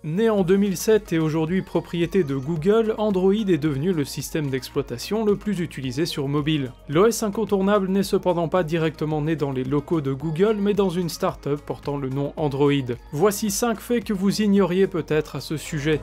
Né en 2007 et aujourd'hui propriété de Google, Android est devenu le système d'exploitation le plus utilisé sur mobile. L'OS incontournable n'est cependant pas directement né dans les locaux de Google, mais dans une start-up portant le nom Android. Voici 5 faits que vous ignoriez peut-être à ce sujet.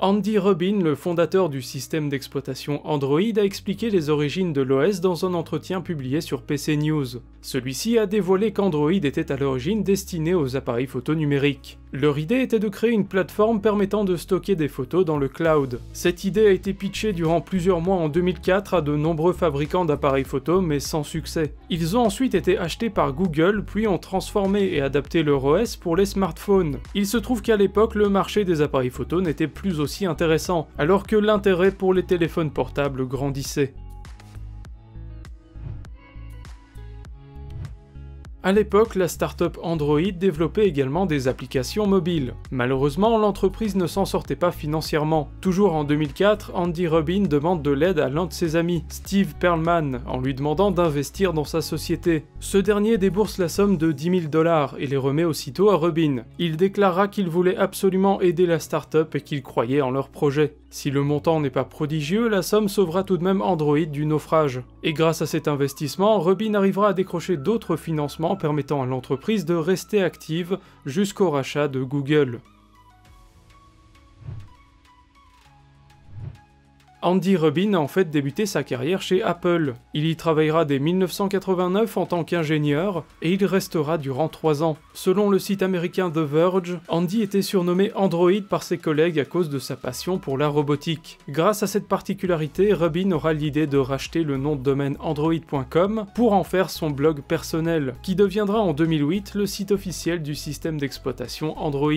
Andy Rubin, le fondateur du système d'exploitation Android, a expliqué les origines de l'OS dans un entretien publié sur PC News. Celui-ci a dévoilé qu'Android était à l'origine destiné aux appareils photo numériques. Leur idée était de créer une plateforme permettant de stocker des photos dans le cloud. Cette idée a été pitchée durant plusieurs mois en 2004 à de nombreux fabricants d'appareils photo, mais sans succès. Ils ont ensuite été achetés par Google, puis ont transformé et adapté leur OS pour les smartphones. Il se trouve qu'à l'époque, le marché des appareils photo n'était plus aussi intéressant, alors que l'intérêt pour les téléphones portables grandissait. À l'époque, la start-up Android développait également des applications mobiles. Malheureusement, l'entreprise ne s'en sortait pas financièrement. Toujours en 2004, Andy Rubin demande de l'aide à l'un de ses amis, Steve Perlman, en lui demandant d'investir dans sa société. Ce dernier débourse la somme de $10 000 et les remet aussitôt à Rubin. Il déclara qu'il voulait absolument aider la start-up et qu'il croyait en leur projet. Si le montant n'est pas prodigieux, la somme sauvera tout de même Android du naufrage. Et grâce à cet investissement, Rubin arrivera à décrocher d'autres financements permettant à l'entreprise de rester active jusqu'au rachat de Google. Andy Rubin a en fait débuté sa carrière chez Apple. Il y travaillera dès 1989 en tant qu'ingénieur, et il restera durant 3 ans. Selon le site américain The Verge, Andy était surnommé Android par ses collègues à cause de sa passion pour la robotique. Grâce à cette particularité, Rubin aura l'idée de racheter le nom de domaine android.com pour en faire son blog personnel, qui deviendra en 2008 le site officiel du système d'exploitation Android.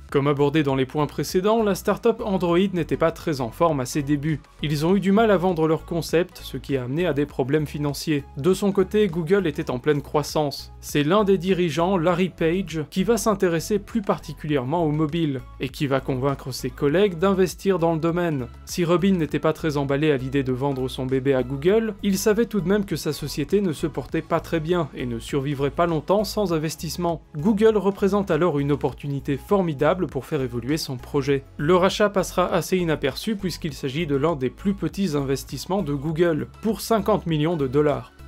Comme abordé dans les points précédents, la startup Android n'était pas très en forme à ses débuts. Ils ont eu du mal à vendre leur concept, ce qui a amené à des problèmes financiers. De son côté, Google était en pleine croissance. C'est l'un des dirigeants, Larry Page, qui va s'intéresser plus particulièrement au mobile, et qui va convaincre ses collègues d'investir dans le domaine. Si Rubin n'était pas très emballé à l'idée de vendre son bébé à Google, il savait tout de même que sa société ne se portait pas très bien et ne survivrait pas longtemps sans investissement. Google représente alors une opportunité formidable pour faire évoluer son projet. Le rachat passera assez inaperçu puisqu'il s'agit de l'un des plus petits investissements de Google, pour $50 millions.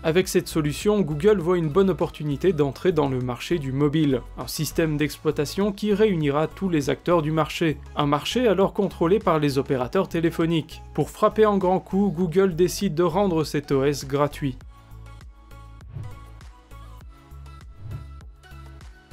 Avec cette solution, Google voit une bonne opportunité d'entrer dans le marché du mobile, un système d'exploitation qui réunira tous les acteurs du marché, un marché alors contrôlé par les opérateurs téléphoniques. Pour frapper en grand coup, Google décide de rendre cet OS gratuit.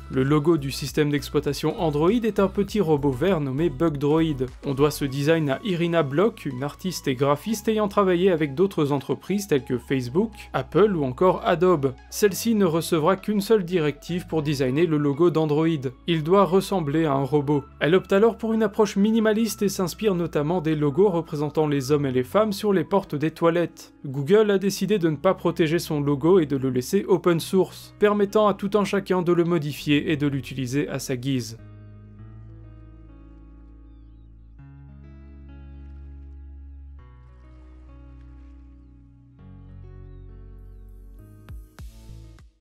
Le logo du système d'exploitation Android est un petit robot vert nommé Bugdroid. On doit ce design à Irina Bloch, une artiste et graphiste ayant travaillé avec d'autres entreprises telles que Facebook, Apple ou encore Adobe. Celle-ci ne recevra qu'une seule directive pour designer le logo d'Android. Il doit ressembler à un robot. Elle opte alors pour une approche minimaliste et s'inspire notamment des logos représentant les hommes et les femmes sur les portes des toilettes. Google a décidé de ne pas protéger son logo et de le laisser open source, permettant à tout un chacun de le modifier et de l'utiliser à sa guise.